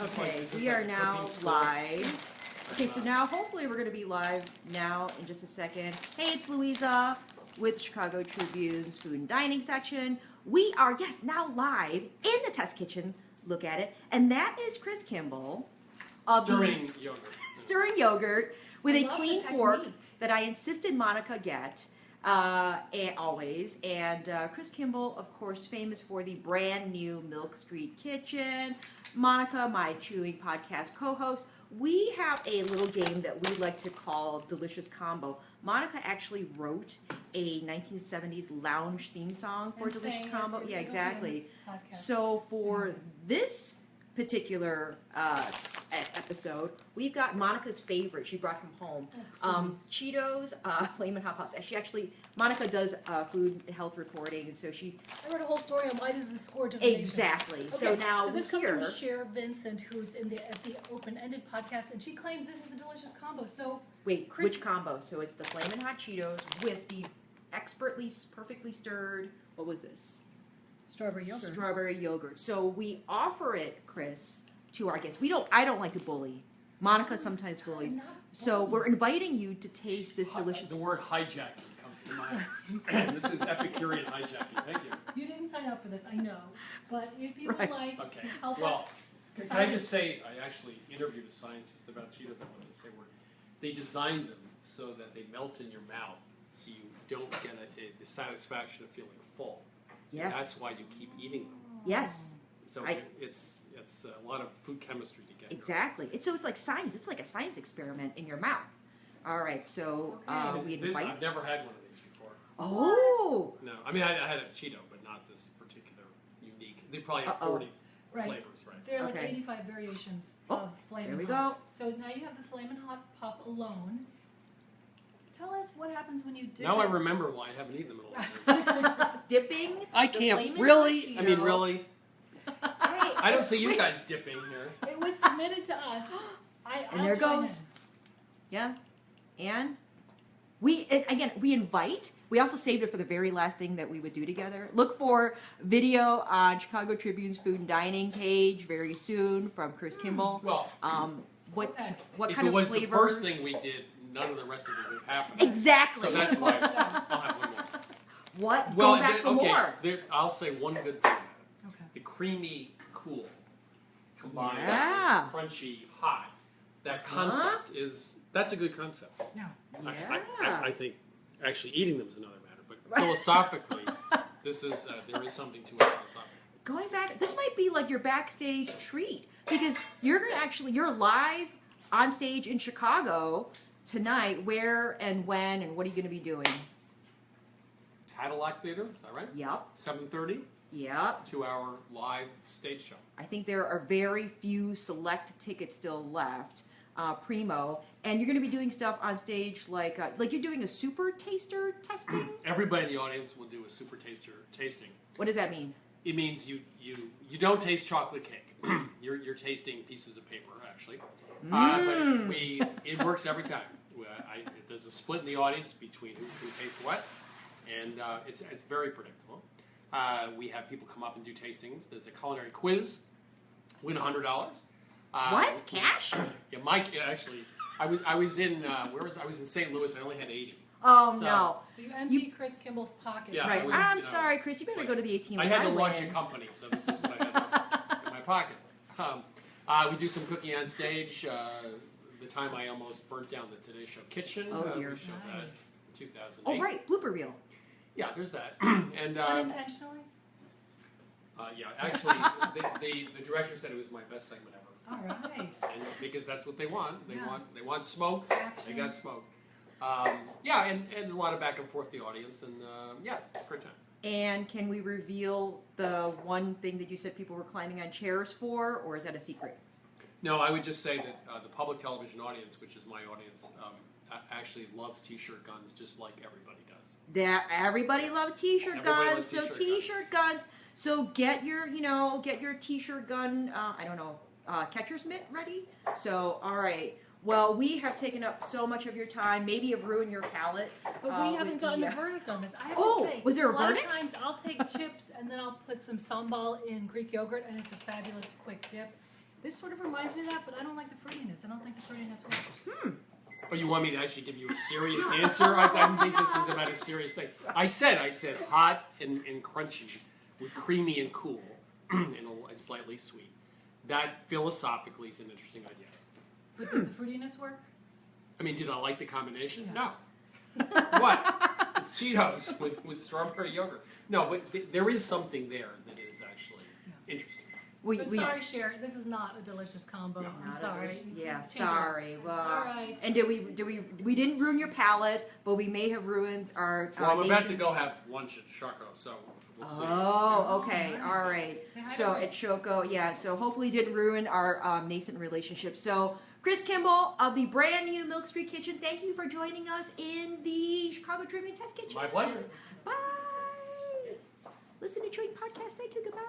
Okay, we are now live. Okay, so now hopefully we're going to be live now in just a second. Hey, it's Louisa with Chicago Tribune's Food and Dining section. We are, yes, now live in the test kitchen. Look at it. And that is Chris Kimball. Stirring yogurt. Stirring yogurt with a clean fork that I insisted Monica get. And always. And Chris Kimball, of course, famous for the brand new Milk Street Kitchen. Monica, my Chewing podcast co-host. We have a little game that we like to call Delicious Combo. Monica actually wrote a 1970s lounge theme song for Delicious Combo. Yeah, exactly. So for this particular episode, we've got Monica's favorite. She brought from home. Cheetos, Flamin' Hot Pops. Monica does food and health reporting, and so I wrote a whole story on why this is the score donation. Exactly. Okay, so now so this comes from Cher Vincent, who's at the open-ended podcast, and she claims this is a delicious combo. So wait, which combo? So it's the Flamin' Hot Cheetos with the expertly, perfectly stirred. What was this? Strawberry yogurt. Strawberry yogurt. So we offer it, Chris, to our guests. I don't like to bully. Monica sometimes bullies. So we're inviting you to taste this delicious. The word hijacking comes to mind. This is Epicurean hijacking. Thank you. You didn't sign up for this, I know. But if you would like to help us. Can I just say, I actually interviewed a scientist about Cheetos. I wanted to say they designed them so that they melt in your mouth, so you don't get the satisfaction of feeling full. Yes. And that's why you keep eating them. Yes. So it's a lot of food chemistry to get. Exactly. It's like science. It's like a science experiment in your mouth. All right. So we invite. I've never had one of these before. Oh. No, I mean I had a Cheeto, but not this particular unique. They probably have 40 flavors, right? There are like 85 variations of Flamin' Hot. There we go. So now you have the Flamin' Hot Puff alone. Tell us what happens when you dip Now it. I remember why I haven't eaten them in a long time. Dipping. I can't really. I mean, really. Hey, I don't see you guys dipping here. It was submitted to us. And there goes. Yeah. And we invite. We also saved it for the very last thing that we would do together. Look for video on Chicago Tribune's Food and Dining page very soon from Chris Kimball. Well, what kind of flavors? If it was the first thing we did, none of the rest of it would have happened. Exactly. So that's why I'll have one more. What? Well, Go back for more. I'll say one good thing about it. Okay. The creamy, cool, combined Yeah. with crunchy, hot. That concept that's a good concept. Yeah. I think actually eating them is another matter, but philosophically, there is something to it philosophically. Going back, this might be like your backstage treat because you're live on stage in Chicago tonight. Where and when and what are you going to be doing? Cadillac Theater, is that right? Yep. 7:30. Yep. 2-hour live stage show. I think there are very few select tickets still left, primo, and you're going to be doing stuff on stage like you're doing a super taster testing. Everybody in the audience will do a super taster tasting. What does that mean? It means you don't taste chocolate cake. you're tasting pieces of paper actually, but it works every time. There's a split in the audience between who tastes what, and it's very predictable. We have people come up and do tastings. There's a culinary quiz. Win $100. What? Cash? Yeah, Mike. Actually, I was in where was I? was in St. Louis. I only had 80. Oh no! So you empty Chris Kimball's pocket. Yeah, right. I'm sorry, Chris. You better go to the ATM. I had to launch a company, so this is what I had in my pocket. We do some cooking on stage. The time I almost burnt down the Today Show kitchen. Oh dear. We showed that in 2008. Oh right, blooper reel. Yeah, there's that. And Unintentionally? yeah, actually, the director said it was my best segment ever. All right. And because that's what they want. They want smoke. Action. They got smoke. Yeah, and a lot of back and forth the audience, and yeah, it's a great time. And can we reveal the one thing that you said people were climbing on chairs for, or is that a secret? No, I would just say that the public television audience, which is my audience, actually loves T-shirt guns just like everybody does. That everybody loves T-shirt guns. So T-shirt guns. So get your T-shirt gun. I don't know, catcher's mitt ready. So all right. Well, we have taken up so much of your time. Maybe have ruined your palate. But we haven't gotten a verdict on this. I have to say, was there a lot verdict? of times I'll take chips and then I'll put some sambal in Greek yogurt, and it's a fabulous quick dip. This sort of reminds me of that, but I don't like the fruitiness. I don't think the fruitiness works. Oh, you want me to actually give you a serious answer? I didn't think this was about a serious thing. I said hot and crunchy with creamy and cool and slightly sweet. That philosophically is an interesting idea. But does the fruitiness work? I mean, did I like the combination? Yeah. No. What? It's Cheetos with strawberry yogurt. No, but there is something there that is actually interesting. But sorry, Cher, this is not a delicious combo. No. I'm sorry. Yeah, Change it. sorry. Well, All right. And we didn't ruin your palate, but we may have ruined our. Well, I'm about to go have lunch at Choco, so we'll see. Oh, okay, all right. Say hi So to her. at Choco, yeah. So hopefully, didn't ruin our nascent relationship. So Chris Kimball of the brand new Milk Street Kitchen, thank you for joining us in the Chicago Tribune Test Kitchen. My pleasure. Bye. Listen to Train Podcast. Thank you. Goodbye.